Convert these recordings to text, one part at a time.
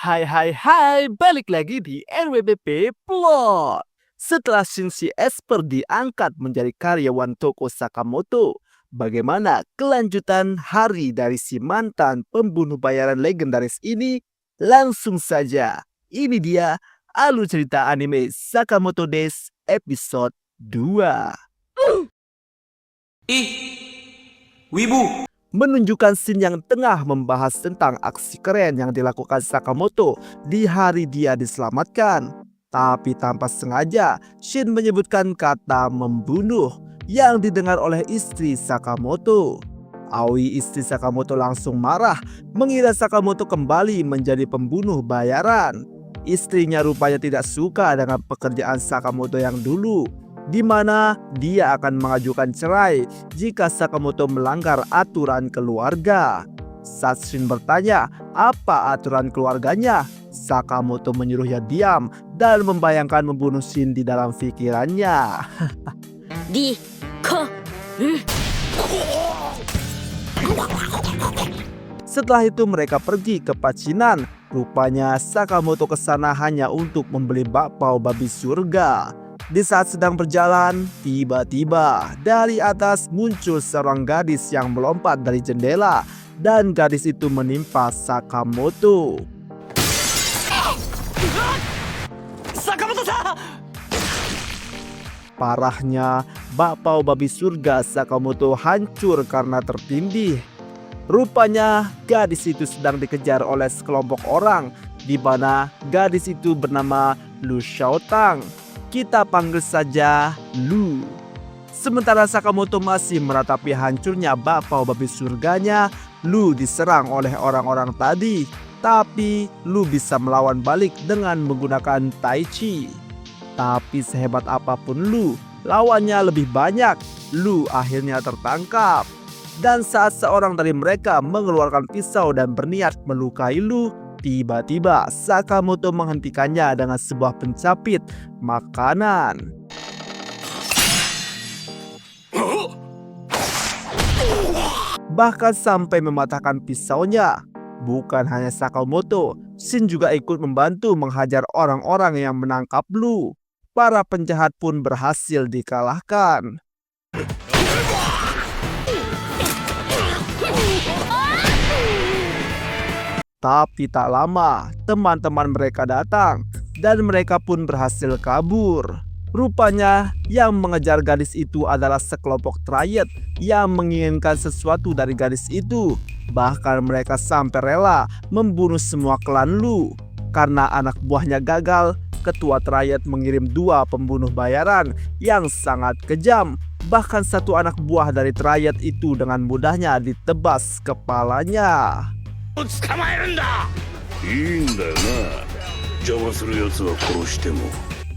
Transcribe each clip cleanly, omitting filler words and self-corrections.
Hai, balik lagi di NWBP Plot. Setelah Shinji Esper diangkat menjadi karyawan toko Sakamoto, bagaimana kelanjutan hari dari si mantan pembunuh bayaran legendaris ini? Langsung saja, ini dia alur cerita anime Sakamoto Days episode 2. Ih, wibu. Menunjukkan scene yang tengah membahas tentang aksi keren yang dilakukan Sakamoto di hari dia diselamatkan. Tapi tanpa sengaja, Shin menyebutkan kata membunuh yang didengar oleh istri Sakamoto. Aoi, istri Sakamoto, langsung marah mengira Sakamoto kembali menjadi pembunuh bayaran. Istrinya rupanya tidak suka dengan pekerjaan Sakamoto yang dulu, di mana dia akan mengajukan cerai jika Sakamoto melanggar aturan keluarga. Saat Shin bertanya apa aturan keluarganya, Sakamoto menyuruhnya diam dan membayangkan membunuh Shin di dalam pikirannya. Setelah itu mereka pergi ke Pacinan. Rupanya Sakamoto kesana hanya untuk membeli bakpao babi surga. Di saat sedang berjalan, tiba-tiba dari atas muncul seorang gadis yang melompat dari jendela, dan gadis itu menimpa Sakamoto. Parahnya, bakpao babi surga Sakamoto hancur karena tertindih. Rupanya gadis itu sedang dikejar oleh sekelompok orang, di mana gadis itu bernama Lu Xiaotang. Kita panggil saja Lu. Sementara Sakamoto masih meratapi hancurnya bakpao babi surganya, Lu diserang oleh orang-orang tadi. Tapi Lu bisa melawan balik dengan menggunakan Tai Chi. Tapi sehebat apapun Lu, lawannya lebih banyak. Lu akhirnya tertangkap. Dan saat seorang dari mereka mengeluarkan pisau dan berniat melukai Lu, tiba-tiba Sakamoto menghentikannya dengan sebuah pencapit makanan. Bahkan sampai mematahkan pisaunya. Bukan hanya Sakamoto, Shin juga ikut membantu menghajar orang-orang yang menangkap Lu. Para penjahat pun berhasil dikalahkan. Tapi tak lama, teman-teman mereka datang dan mereka pun berhasil kabur. Rupanya yang mengejar gadis itu adalah sekelompok triad yang menginginkan sesuatu dari gadis itu. Bahkan mereka sampai rela membunuh semua klan Lu. Karena anak buahnya gagal, ketua triad mengirim 2 pembunuh bayaran yang sangat kejam. Bahkan satu anak buah dari triad itu dengan mudahnya ditebas kepalanya.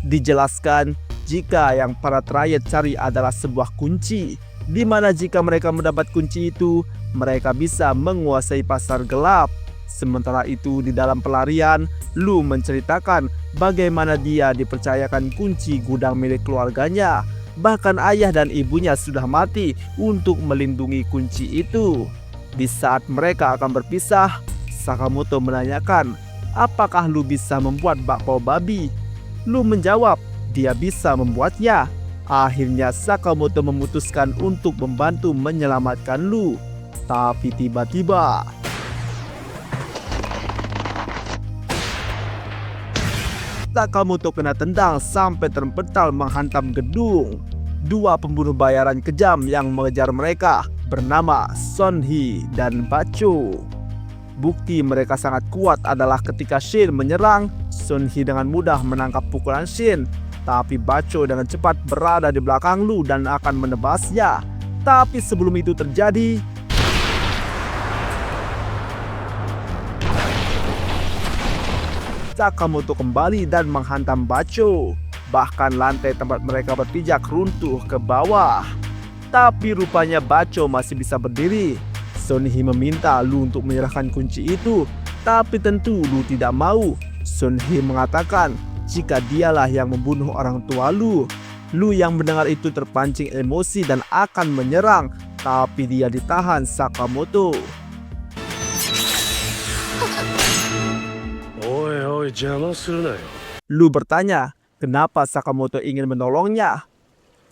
Dijelaskan jika yang para triad cari adalah sebuah kunci, di mana jika mereka mendapat kunci itu, mereka bisa menguasai pasar gelap. Sementara itu di dalam pelarian, Lu menceritakan bagaimana dia dipercayakan kunci gudang milik keluarganya. Bahkan ayah dan ibunya sudah mati untuk melindungi kunci itu. Di saat mereka akan berpisah, Sakamoto menanyakan, apakah Lu bisa membuat bakpao babi? Lu menjawab, dia bisa membuatnya. Akhirnya Sakamoto memutuskan untuk membantu menyelamatkan Lu. Tapi tiba-tiba Sakamoto kena tendang sampai terpental menghantam gedung. 2 pembunuh bayaran kejam yang mengejar mereka bernama Sonhee dan Bacho. Bukti mereka sangat kuat adalah ketika Shin menyerang, Sonhee dengan mudah menangkap pukulan Shin. Tapi Bacho dengan cepat berada di belakang Lu dan akan menebasnya. Tapi sebelum itu terjadi, Sakamoto kembali dan menghantam Bacho. Bahkan lantai tempat mereka berpijak runtuh ke bawah. Tapi rupanya Bacho masih bisa berdiri. Sonhee meminta Lu untuk menyerahkan kunci itu, tapi tentu Lu tidak mau. Sonhee mengatakan jika dialah yang membunuh orang tua Lu. Lu yang mendengar itu terpancing emosi dan akan menyerang, tapi dia ditahan Sakamoto. おい邪魔するなよ。 Lu bertanya, kenapa Sakamoto ingin menolongnya.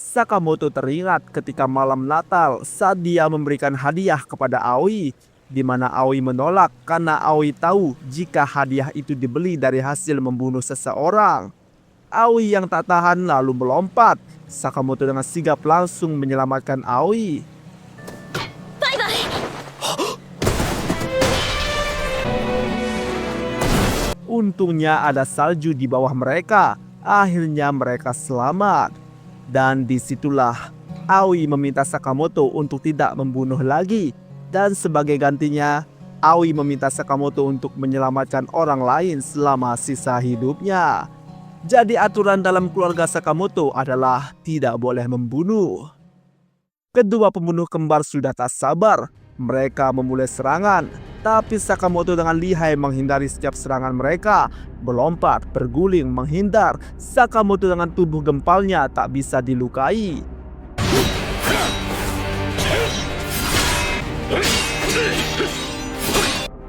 Sakamoto teringat ketika malam Natal saat dia memberikan hadiah kepada Aoi, di mana Aoi menolak karena Aoi tahu jika hadiah itu dibeli dari hasil membunuh seseorang. Aoi yang tak tahan lalu melompat. Sakamoto dengan sigap langsung menyelamatkan Aoi. Untungnya ada salju di bawah mereka. Akhirnya mereka selamat. Dan disitulah Aoi meminta Sakamoto untuk tidak membunuh lagi. Dan sebagai gantinya, Aoi meminta Sakamoto untuk menyelamatkan orang lain selama sisa hidupnya. Jadi aturan dalam keluarga Sakamoto adalah tidak boleh membunuh. Kedua pembunuh kembar sudah tak sabar. Mereka memulai serangan. Tapi Sakamoto dengan lihai menghindari setiap serangan mereka. Melompat, berguling, menghindar. Sakamoto dengan tubuh gempalnya tak bisa dilukai.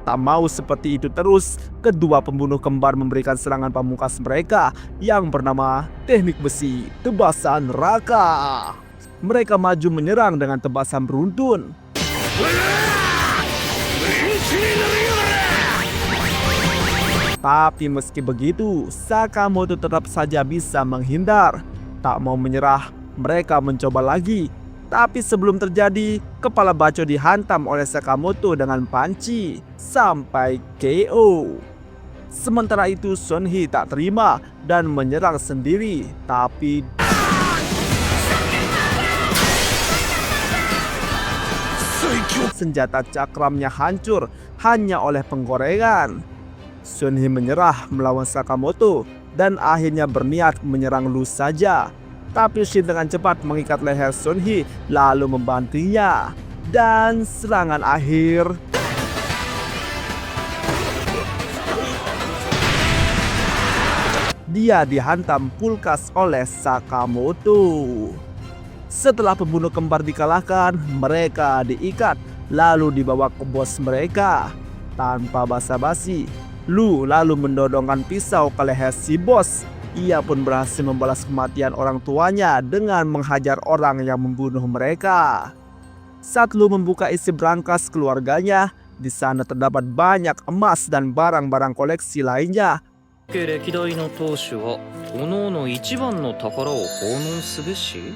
Tak mau seperti itu terus, kedua pembunuh kembar memberikan serangan pamungkas mereka yang bernama teknik besi tebasan neraka. Mereka maju menyerang dengan tebasan beruntun. Tapi meski begitu, Sakamoto tetap saja bisa menghindar. Tak mau menyerah, mereka mencoba lagi. Tapi sebelum terjadi, kepala Bacho dihantam oleh Sakamoto dengan panci sampai KO. Sementara itu Sonhi tak terima dan menyerang sendiri. Tapi senjata cakramnya hancur hanya oleh penggorengan. Sonhi menyerah melawan Sakamoto dan akhirnya berniat menyerang Lu saja. Tapi Shin dengan cepat mengikat leher Sonhi lalu membantunya. Dan serangan akhir. Dia dihantam pulkas oleh Sakamoto. Setelah pembunuh kembar dikalahkan, mereka diikat lalu dibawa ke bos mereka. Tanpa basa-basi, Lu lalu mendodongkan pisau ke leher si bos. Ia pun berhasil membalas kematian orang tuanya dengan menghajar orang yang membunuh mereka. Saat Lu membuka isi brankas keluarganya, di sana terdapat banyak emas dan barang-barang koleksi lainnya. 歴代の当主は各々一番の宝を奉納すべし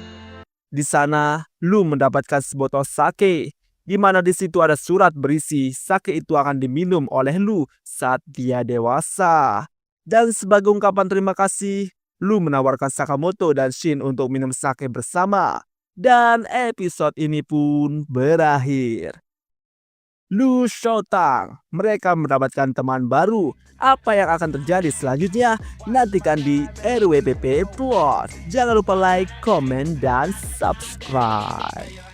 Di sana, Lu mendapatkan sebotol sake, di mana di situ ada surat berisi sake itu akan diminum oleh Lu saat dia dewasa. Dan sebagai ungkapan terima kasih, Lu menawarkan Sakamoto dan Shin untuk minum sake bersama. Dan episode ini pun berakhir. Lu Shotang, mereka mendapatkan teman baru. Apa yang akan terjadi selanjutnya? Nantikan di RWPP Plot. Jangan lupa like, komen, dan subscribe.